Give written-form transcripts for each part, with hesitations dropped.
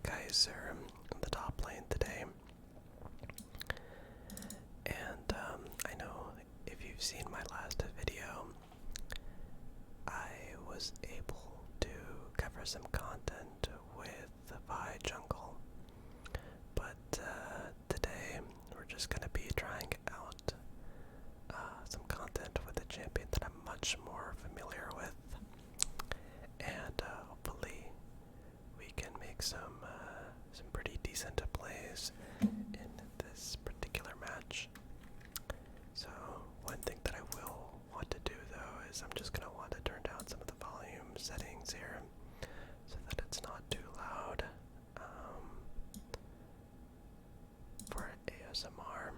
Mordekaiser in the top lane today. And I know if you've seen my last video, I was able to cover some content with the Vi jungle. But today we're just going to be trying out some content with a champion that I'm much more familiar with. And hopefully we can make some pretty decent plays in this particular match. So one thing that I will want to do though is I'm just going to want to turn down some of the volume settings here so that it's not too loud for ASMR.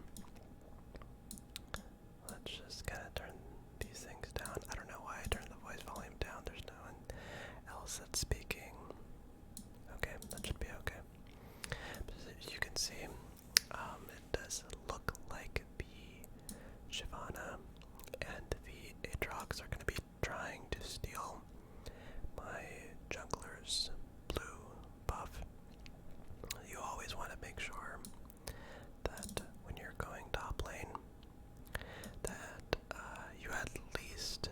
Let's just kind of turn these things down. I don't know why I turned the voice volume down. There's no one else that's speaking. Okay, that should be okay. But as you can see, it does look like the Shyvana and the Aatrox are going to be trying to steal my jungler's blue buff. You always want to make sure that when you're going top lane, that you at least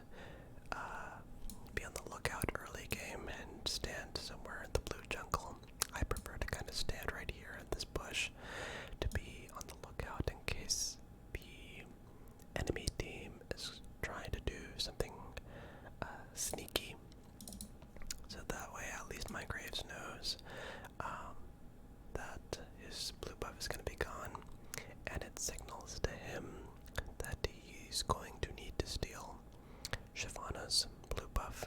be on the lookout early game and stand somewhere in the blue jungle. I prefer to kind of stand right here in this bush to be on the lookout in case the enemy team is trying to do something sneaky. So that way at least my Graves knows that his blue buff is going to be gone, and it signals to him that he's going to need to steal Shyvana's blue buff.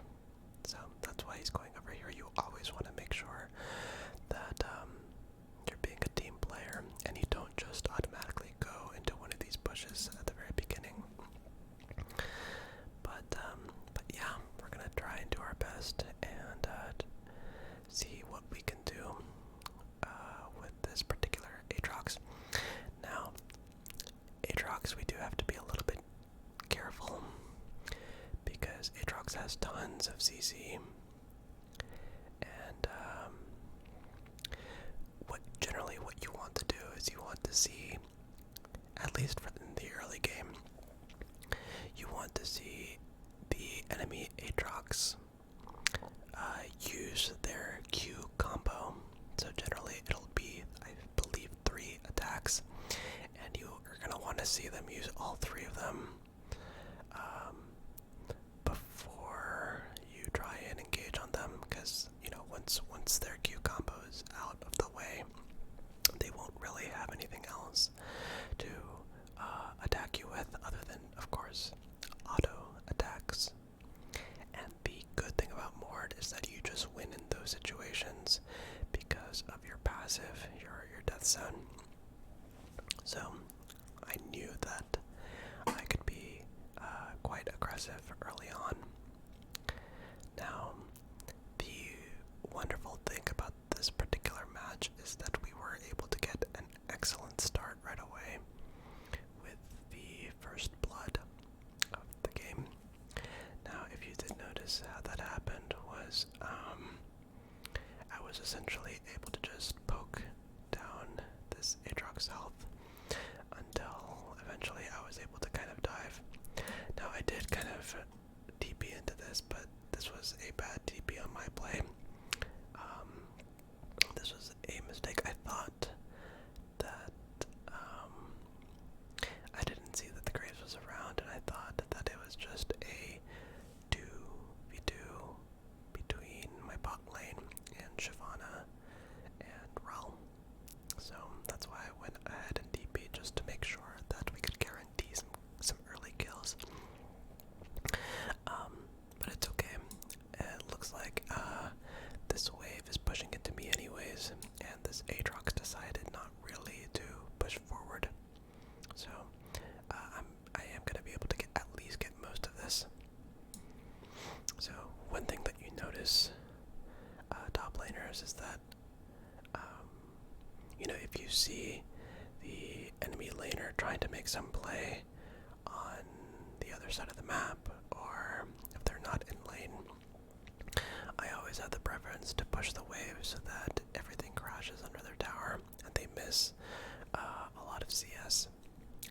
So that's why he's going over here. You always want to make sure that you're being a team player and you don't just automatically go into one of these bushes at the very beginning. But yeah, we're gonna try and do our best and see what we can do with this particular Aatrox. Now, Aatrox, we do have to be a little bit careful because Aatrox has tons of CC, and generally what you want to do is you want to see, at least in the early game, you want to see the enemy Aatrox use their Q combo. So generally it'll be, I believe, 3 attacks, and you are going to want to see them use all 3 of them before you try and engage on them, because you know, once their Q combo is out of the way, they won't really have anything else to attack you with other than, of course, auto attacks. And the good thing about Mord is that you just win in those situations because of your passive, your death zone. So I knew that I could be quite aggressive early on. Now, the wonderful thing about this particular match is that we were able to get an excellent start right away with the first blood of the game. Now, if you did notice how that happened was I was essentially able to just poke down this Aatrox health until eventually I was able to kind of dive. Now, I did kind of TP into this, but this was a bad TP on my play. This was a mistake. I thought that I didn't see that the Graves was around, and I thought that it was just a 2v2 between my bot lane and Shyvana and Rel. So that's why I went ahead and TP just to make sure that we could guarantee some early kills. But it's okay. It looks like this wave is pushing into me anyways, and this Aatrox decided not really to push forward. So I am going to be able to at least get most of this. So one thing that you notice, top laners, is that you know, if you see the enemy laner trying to make some play on the other side of the map, or if they're not in lane, I always always have the preference to push the wave so that everything crashes under their tower and they miss a lot of CS.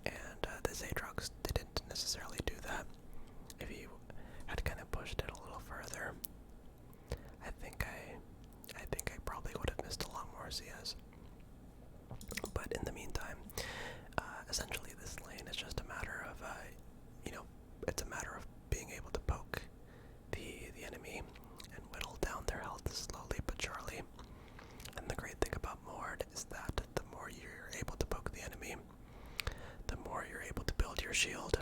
And this Aatrox didn't necessarily do that. If he had kind of pushed it a little further, I think I probably would have missed a lot more CS. But in the meantime, essentially this lane is just a matter of, it's a matter of being able to poke the enemy and whittle down their health slowly but surely. And the great thing about Mord is that the more you're able to poke the enemy, the more you're able to build your shield.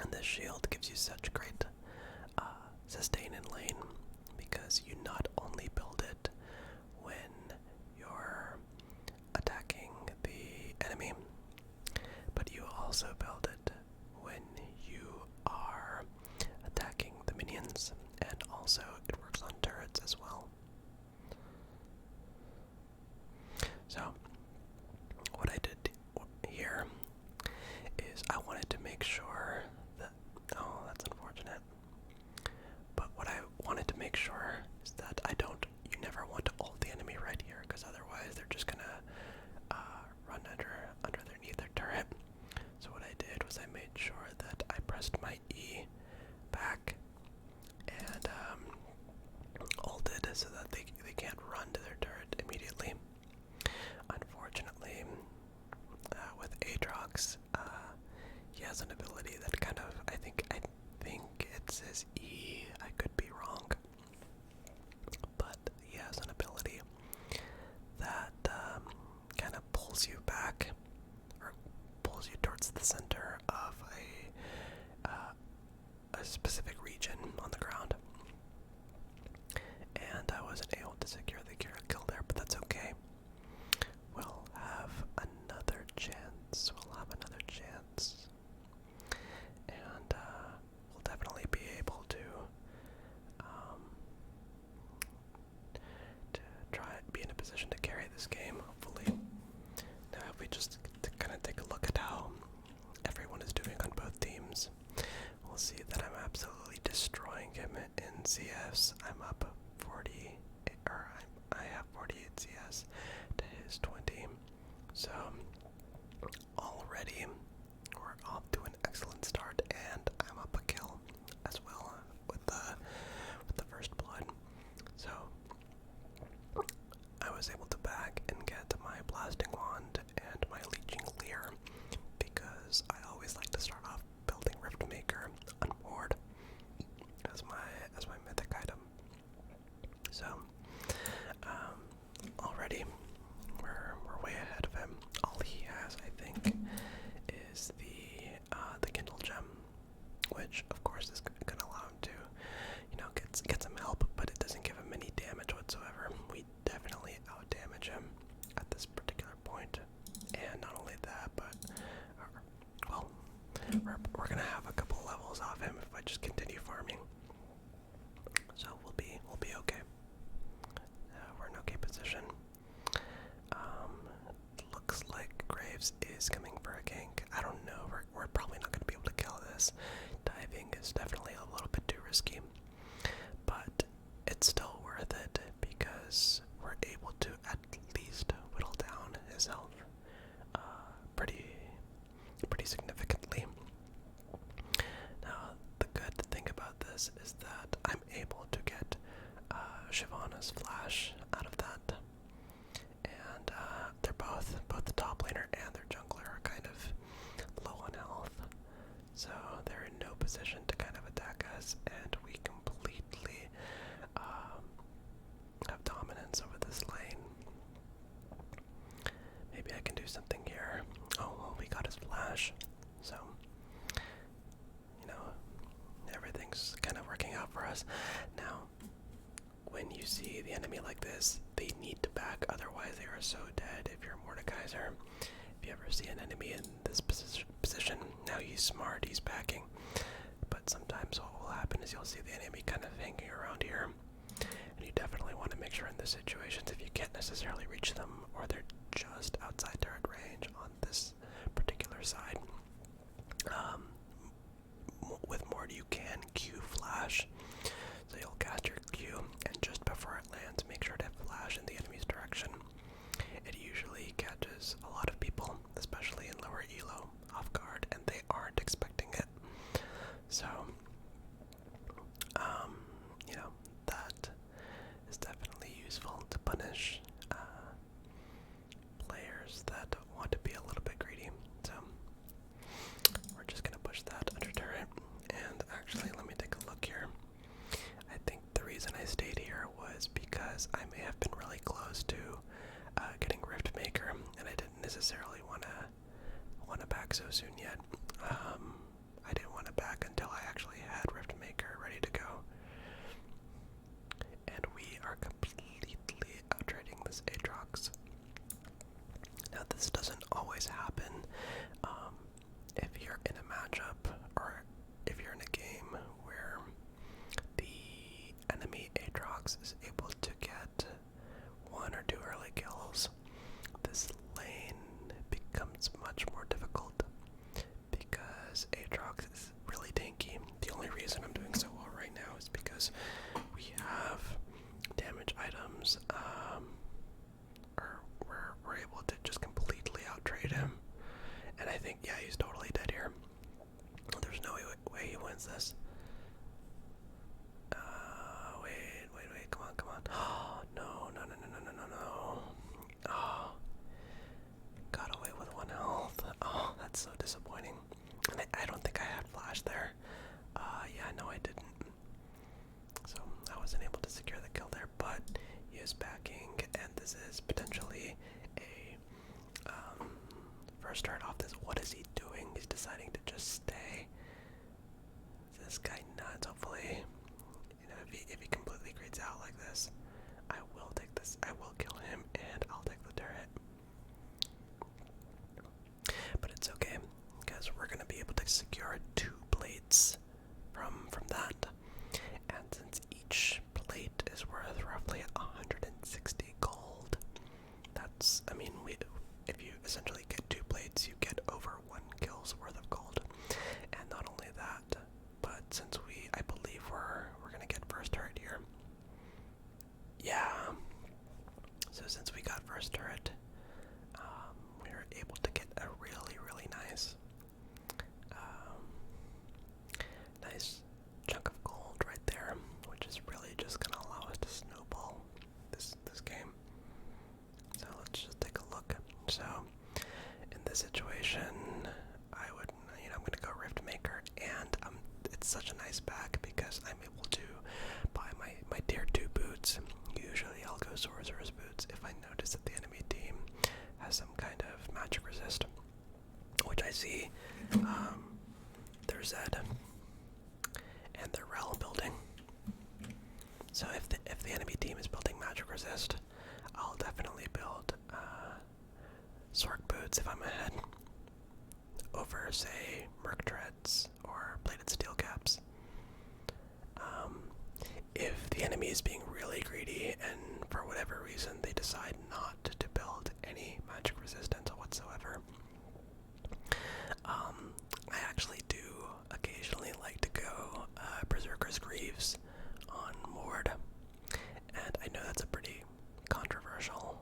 And this shield gives you such great sustain in lane, because you not only build it when you're attacking the enemy, but you also build it when you are attacking the minions, and also it works on turrets as well. So, what I did here is I wanted to make sure that, oh, that's unfortunate, but what I wanted to make sure is that you never want to ult the enemy right here, because otherwise they're just gonna run underneath their turret. So what I did was I made sure that I pressed my E back and ulted so that they can't run to their turret immediately. Unfortunately, with Aatrox, he has an ability that kind of, I think it's his E, I could be wrong, but he has an ability that kind of pulls you back, or pulls you towards the center of a specific region on the ground. And I wasn't able to secure the kill there, but that's okay. We'll have another chance. And we'll definitely be able to try and be in a position to carry this game, hopefully. Now, if we just kind of take a look at how everyone is doing on both teams, we'll see that I'm absolutely destroying him in CS. I'm up 40, or I have 48 CS to his 20. So already we're off to an excellent start, and I'm up a kill as well with the first blood. So I was able to back and get my blasting wand and my leeching leer, because I always like to start off building Riftmaker on board as my mythic item. So already we're way ahead of him. All he has, I think, is the Kindle gem, which of course is gonna allow him to, get some help, but it doesn't give him any damage whatsoever. We definitely out damage him at this particular point. And not only that, but we're gonna have a couple levels off him if I just continue farming. So we'll be okay. We're in okay position. Looks like Graves is coming for a gank. I don't know. We're probably not gonna be able to kill this. Diving is definitely a little bit too risky, but it's still worth it because we're able to at least whittle down his health pretty significantly. Now, the good thing about this is that I'm able to get Shyvana's flash out of that, and they're both the top laner and their jungler are kind of low on health, so they're in no position to kind of attack us, and we completely have dominance over this lane. Maybe I can do something here. Oh, well, we got his flash, so everything's kind of working out for us. Now, when you see the enemy like this, they need to back, otherwise they are so dead. If you're a Mordekaiser, if you ever see an enemy in this position, now he's smart, he's backing, but sometimes what will happen is you'll see the enemy kind of hanging around here, and you definitely want to make sure in this situations, if you can't necessarily reach them, or they're just outside turret range on this particular side, with Mord you can Q flash, so you'll cast your Q useful to punish players that want to be a little bit greedy. So we're just gonna push that under turret. And actually, let me take a look here. I think the reason I stayed here was because I may have been really close to getting Rift Maker, and I didn't necessarily want to back so soon yet. I didn't want to back until I actually had Rift Maker ready to go. And we are completely outtrading this Aatrox. Now this doesn't always happen if you're in a matchup or if you're in a game where the enemy Aatrox is able to get 1 or 2 early kills. This lane becomes much more difficult because Aatrox is really tanky. The only reason I'm doing so well right now is because we have damage items, or we're able to just completely outtrade him. And I think, yeah, he's totally dead here. There's no way he wins this. Wait, come on. Oh, no. Oh, got away with 1 health. Oh, that's so disappointing. And I don't think I had flash there. Yeah, no, I didn't. So I wasn't able to secure the kill there, but he is backing, and this is potentially a first start off this. What is he doing? He's deciding to just stay. Is this guy nuts? Hopefully, you know, if he completely grades out like this, I will take this. I will kill him, and I'll take the turret. But it's okay, because we're gonna be able to secure 2 plates from that. And since each plate is worth roughly 160 gold, that's, I mean, if you essentially get 2 plates, you get over 1 kill's worth of gold. And not only that, but since I believe we're gonna get first turret here. Yeah. So since we got first turret, we were able to get a really nice, nice chunk of gold right there, which is really just gonna allow us to snowball this game. So let's just take a look. So in this situation, I would, you know, I'm gonna go Rift Maker, and it's such a nice back because I'm able to buy my tier 2 boots. Usually I'll go Sorcerer's boots if I notice that the enemy team has some kind of magic resist, which I see there's Zed and their Rel building. So if the enemy team is building magic resist, I'll definitely build Sorc boots if I'm ahead over, say, Merc Treads or Plated Steel Caps. If the enemy is being really greedy and for whatever reason they decide not to build any magic resistance whatsoever, I actually do occasionally like to go Berserker's Greaves on Mord, and I know that's a pretty controversial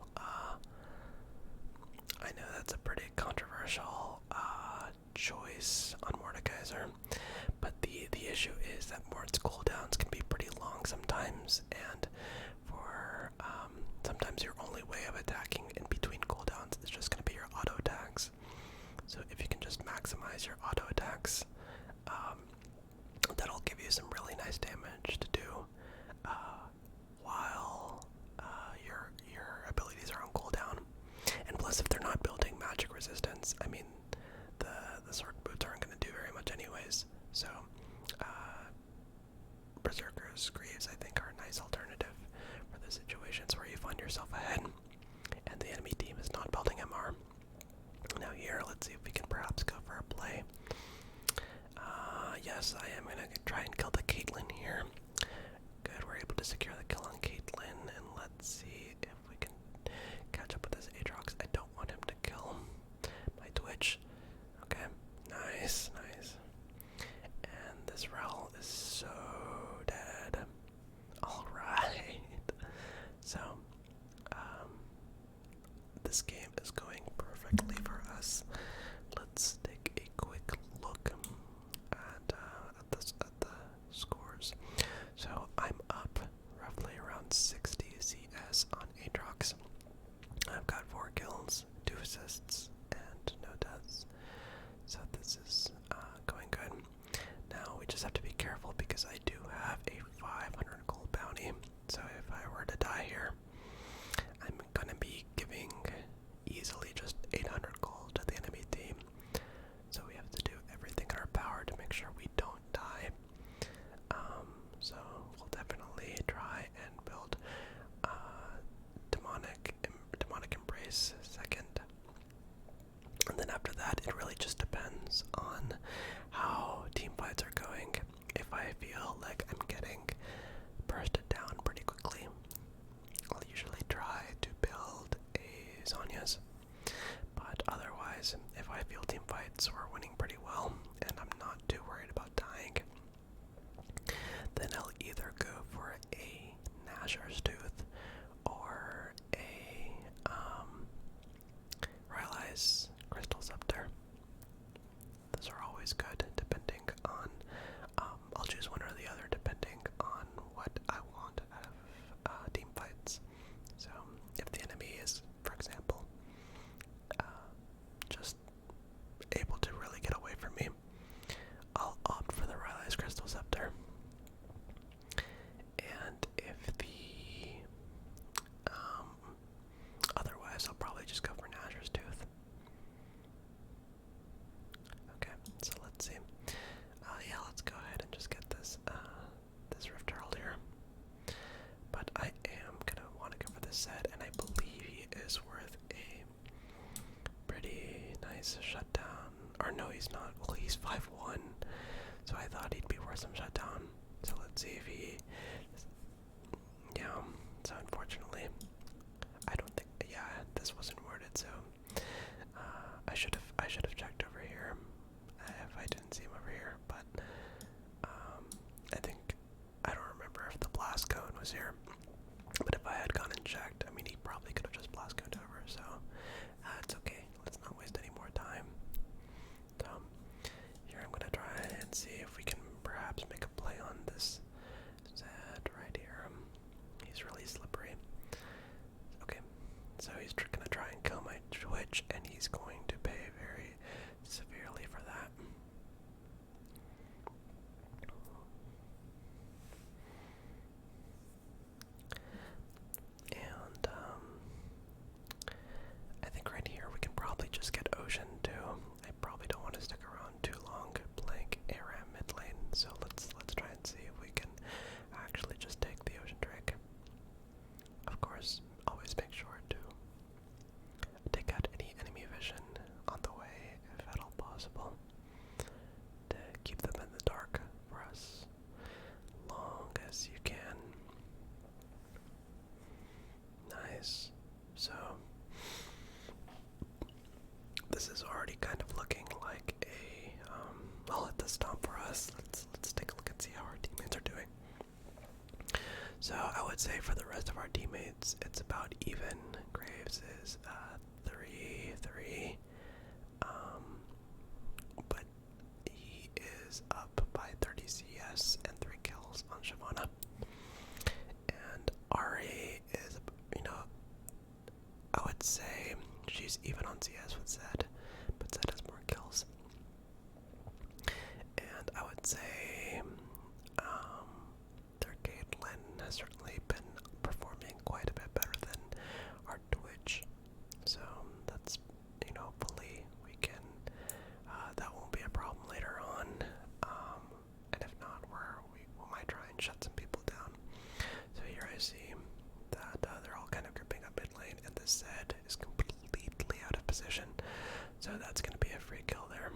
choice on Mordekaiser, but the issue is that Mord's cooldowns can be pretty long sometimes, and for sometimes your only way of attacking in between cooldowns is just going to be your auto attacks. So if you can just maximize your auto attacks, that'll give you some really nice damage to do while your abilities are on cooldown. And plus, if they're not building magic resistance, I mean, the Sorc boots aren't going to do very much anyways. So Berserker's Greaves, I think, are a nice alternative for the situations where you find yourself ahead and the enemy team is not building MR. Now here, let's see if we can perhaps go for a play. Yes, I am going to try and kill the Caitlyn here. Good, we're able to secure the kill on Caitlyn, and let's see if we can catch up with this Aatrox. I don't want him to kill my Twitch. Okay, nice. And this Rel is so dead. Alright. So, this game is going perfectly for us. Let's take a quick look at the scores. So I'm up roughly around 60 CS race second. And then after that, it really just depends on how team fights are going. If I feel like I'm getting bursted down pretty quickly, I'll usually try to build a Zhonya's. But otherwise, if I feel team fights are winning pretty well, and I'm not too worried about dying, then I'll either go for a Nashor's Tooth or a Rylai's Crystal Scepter. Those are always good, depending on, I'll choose one or the other depending on what I want out of team fights. So, if the enemy is, for example, just able to really get away from me, I'll opt for the Rylai's Crystal Scepter. And if the, otherwise I'll probably just go for Nashor's Tooth. Okay, so let's see. Yeah, let's go ahead and just get this, this Rift Herald here. But I am gonna want to go for this set, and I believe he is worth a pretty nice shutdown. Or no, he's not. Well, he's 5-1, so I thought he'd be worth some shutdown. So let's see if he. Yeah. So unfortunately, I don't think. Yeah, this wasn't worded. So I should have checked over here if I didn't see him over here. But I think I don't remember if the blast cone was here. But if I had gone and checked, I mean, he probably could have just blast coned over. So it's okay. Let's not waste any more time. So here I'm gonna try and see if we can perhaps make a play on this Zed right here. He's really slippery. Okay, so he's gonna try and kill my Twitch, and he's going to pay very severely for that. And I think right here we can probably just get Ocean too. I probably don't want to stick around too long playing ARAM mid lane, so let's try and see if we can actually just take the Ocean Drake. Of course, always make sure to take out any enemy vision on the way, if at all possible, to keep them in the dark for us long as you can. Nice. So this is already kind of looking like a I'll let this stop for us. Let's take a look and see how our teammates are doing. So I would say for the rest of our teammates, it's about even. Graves is 3-3, but he is up by 30 CS and 3 kills on Shyvana. And Ari is, I would say she's even on CS with Zed, but Zed has more kills. And I would say their Caitlyn has certainly been performing quite a bit better than our Twitch. So that's, hopefully we can, that won't be a problem later on. And if not, we might try and shut some people down. So here I see that they're all kind of gripping up mid lane, and this Zed is completely out of position. So that's going to be a free kill there.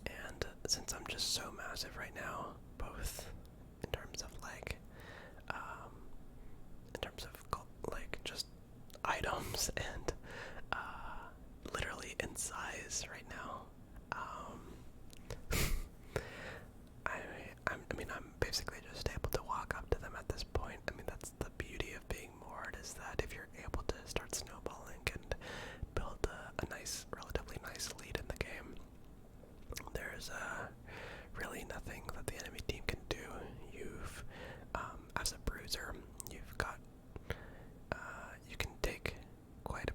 And since I'm just so massive right now, both in terms of just items and literally in size right now, I'm basically just able to walk up to them at this point. I mean, that's the beauty of being Mord, is that if you're able to start snowballing and build a nice, relatively nice lead in the game, there's really nothing that the enemy team can do. You've, as a bruiser, you've got, you can take quite a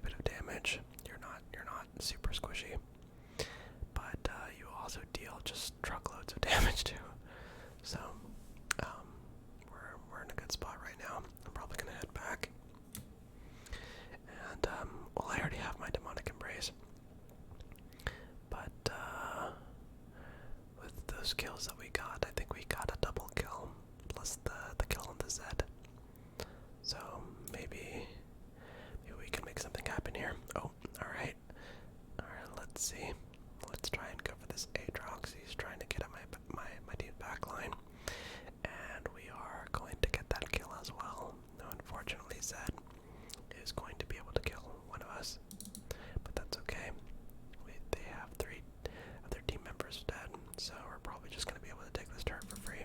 Zed is going to be able to kill one of us, but that's okay. They have 3 of their team members dead, so we're probably just going to be able to take this turret for free.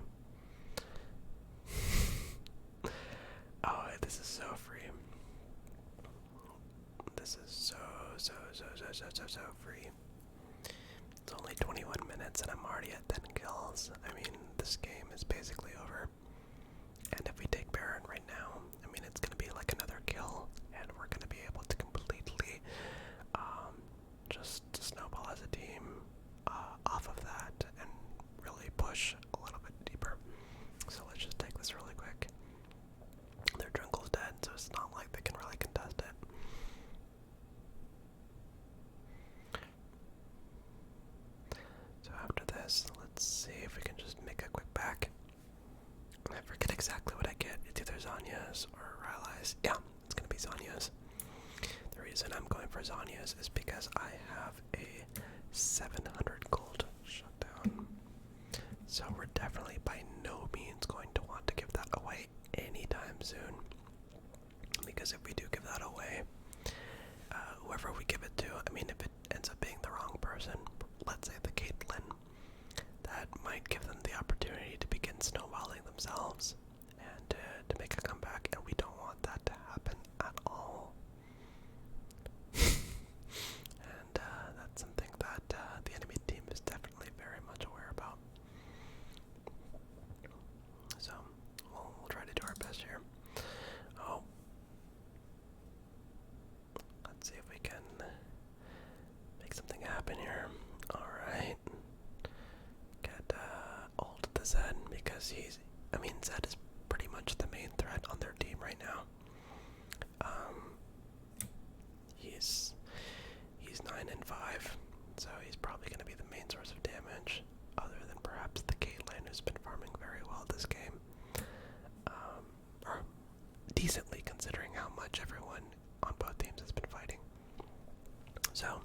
Oh, this is so free. This is so free. It's only 21 minutes and I'm already at 10 kills. I mean, this game is basically over. And if we take Baron right now, I mean, it's going to be like another kill, and we're going to be able to completely just snowball as a team off of that and really push a little bit deeper. So let's just take this really quick. Their jungle's dead, so it's not like they can really contest it. So after this, let's see if we can just make a quick back. I forget exactly what I get. It's either Zanya's or Rylai's. Yeah, it's gonna be Zanya's. The reason I'm going for Zanya's is because I have a 700 gold shutdown. So we're definitely by no means going to want to give that away anytime soon. Because if we do give that away, whoever we give it to, I mean, if it ends up being the wrong person, let's say the Caitlyn, that might give them the opportunity to begin snowballing themselves and to make a comeback, and we don't want that to happen at all. And that's something that the enemy team is definitely very much aware about. So we'll try to do our best here. Oh, let's see if we can make something happen here. Alright. Get ult the Zed, because Zed is pretty much the main threat on their team right now. He's 9 and 5, so he's probably going to be the main source of damage, other than perhaps the Caitlyn, who's been farming very well this game. Or decently, considering how much everyone on both teams has been fighting. So,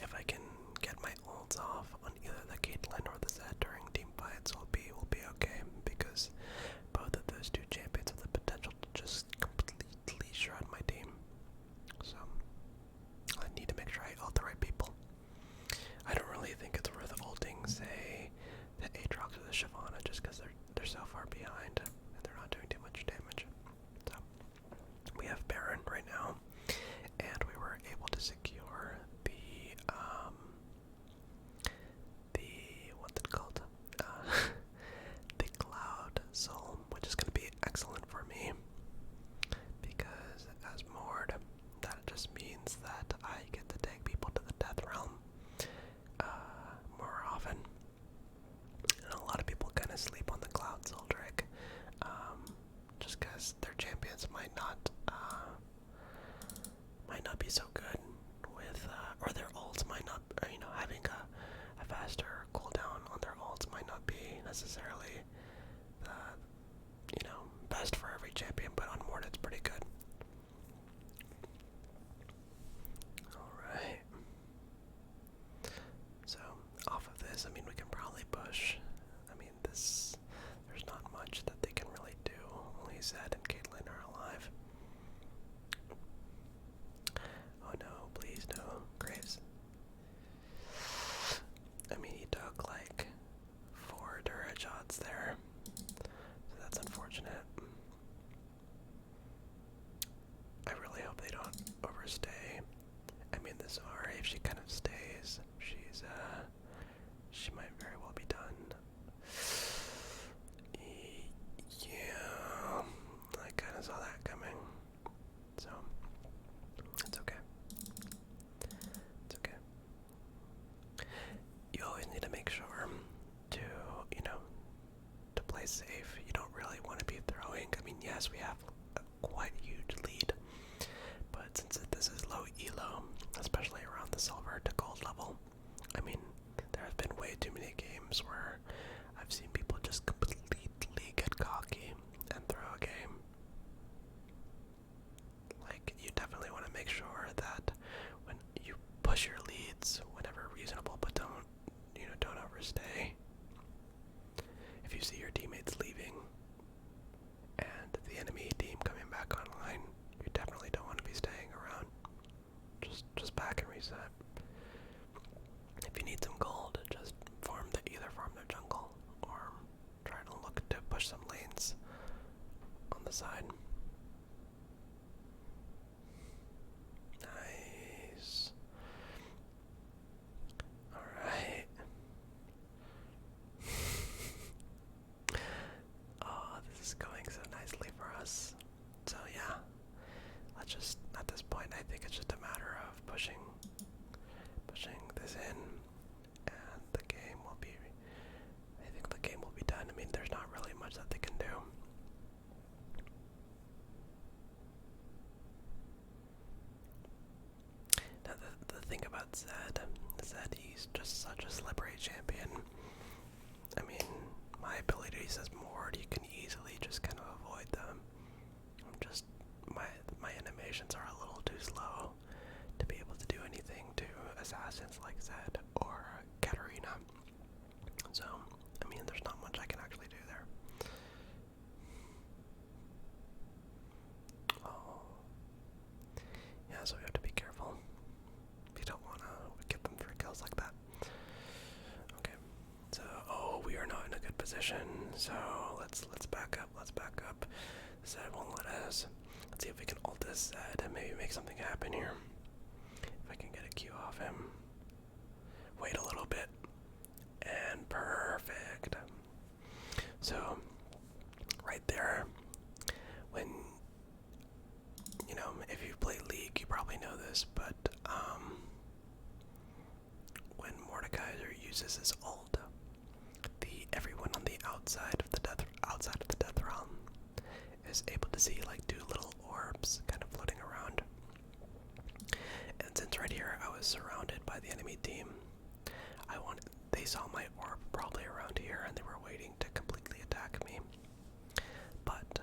if I can get my ults off on either the Caitlyn or the Zed during team fights, we'll be okay, because both of those 2 champions have the potential to just completely shred my team. So, I need to make sure I ult the right people. I don't really think it's worth ulting, say, the Aatrox or the Shyvana, just because they're so far behind and they're not doing too much damage. So, we have Baron right now, and we were able to secure the what's it called? The Cloud Soul, which is going to be excellent for me, because as Mord, that just means that I get to take people to the Death Realm more often. And a lot of people kind of sleep on the Cloud Soul trick, just because their champions might not be so good with, or their ults might not, having a faster cooldown on their ults might not be necessarily, best for every champion, but on Mord it's pretty good. Alright. So, off of this, I mean, we can probably push. I mean, there's not much that they can really do. Only Zed and Caitlyn are alive. Oh no, please no. Graves. I mean, he took like 4 turret shots there, so that's unfortunate. I really hope they don't overstay. I mean, this RA, if she kind of stays, she might very well be done. Yeah, I kind of saw that coming, so it's okay. It's okay. You always need to make sure to, to play safe. You don't really want to be throwing. I mean, yes, we have a quite huge lead, but since this is low elo, especially around the silver to gold level, I mean, there have been way too many side. Nice. Alright. Oh, this is going so nicely for us. So yeah, let's just, at this point, I think it's just a matter of pushing this in, and the game will be, I think the game will be done. I mean, there's not really much that they can do. Now, the thing about Zed is that he's just such a slippery champion. I mean, my abilities as Mord, you can easily just kind of avoid them. My animations are a little too slow to be able to do anything to assassins like Zed or Katarina. So, I mean, there's not much I can actually do there. Oh. Yeah, so we have to be careful. We don't want to get them for kills like that. Okay. So, oh, we are not in a good position. So, let's back up. Let's back up. Zed won't let us. Let's see if we can ult this Zed and maybe make something happen here. If I can get a Q off him. Wait a little bit. And perfect. So, right there, when, you know, if you've played League, you probably know this, but, when Mordekaiser uses his ult, everyone on the outside of the death realm is able to see like two little orbs kind of floating around. And since right here I was surrounded by the enemy team, they saw my orb probably around here and they were waiting to completely attack me. But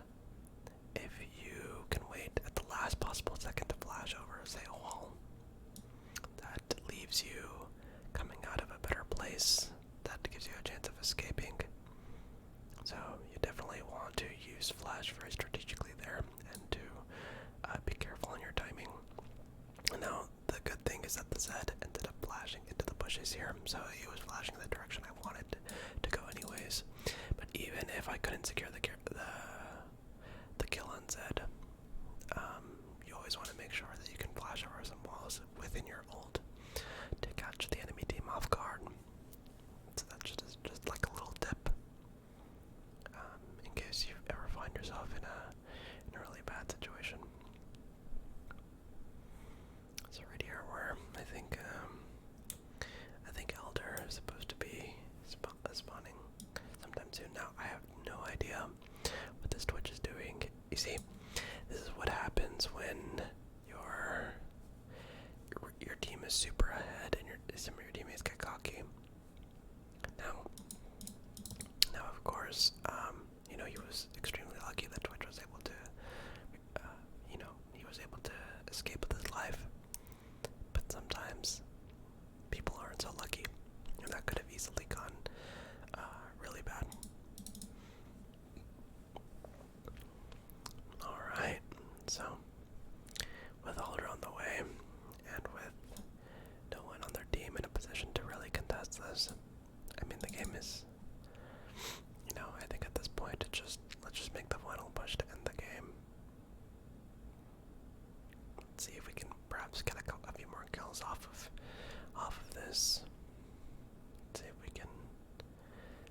if you can wait at the last possible second to flash over, say, a wall, that leaves you coming out of a better place. That gives you a chance of escaping. So you definitely want to use flash very strategically there and to be careful in your timing. Now, the good thing is that the Zed ended up flashing into the bushes here, so he was flashing the direction I wanted to go anyways. But even if I couldn't secure the kill on Zed, you always want to make sure that you can flash over some walls within your ult to catch the enemy team off guard. So that's just like a little tip, in case you ever find yourself in a really bad situation. So right here, where I think Elder is supposed to be spawning sometime soon. Now I have no idea what this Twitch is doing. You see, this is what happens when your team is super ahead and some of your teammates get cocky. Now of course, you know, he was extremely lucky that Twitch was able to, you know, he was able to escape with his life. But sometimes people aren't so lucky, and that could have easily gone really bad. Alright, so with Alder on the way, and with no one on their team in a position to really contest this, I mean, the game is, you know, I think at this point let's just make the final push to end the game. Let's see if we can perhaps get a few more kills off of this. Let's see if we can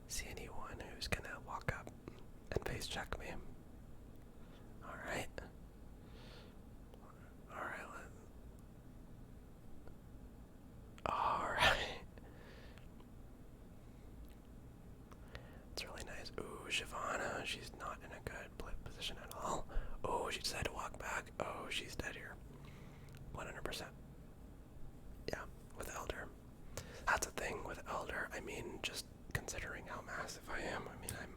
see anyone who's gonna walk up and face check me. Alright. Alright. It's really nice. Ooh, Shyvana, she's not in a good position at all. Oh, she decided to walk back. Oh, she's dead here. 100%. Yeah, with Elder. That's the thing with Elder. I mean, just considering how massive I am. I mean, I'm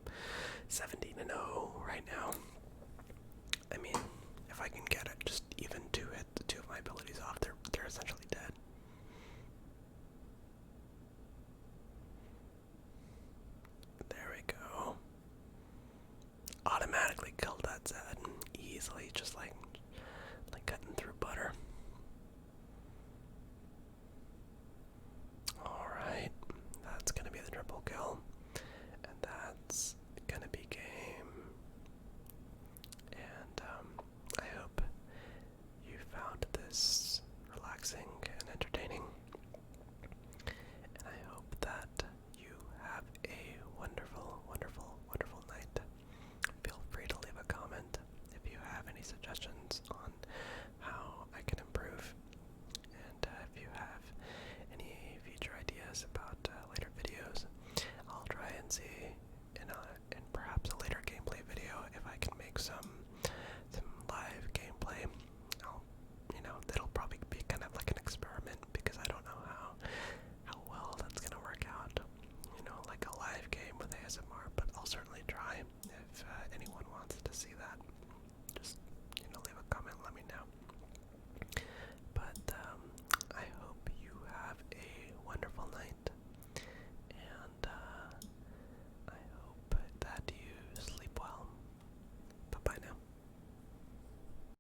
17-0 right now. I mean, if I can get it, just even two of my abilities off, they're essentially dead. There we go. Automatically killed that Zed easily, just like cutting through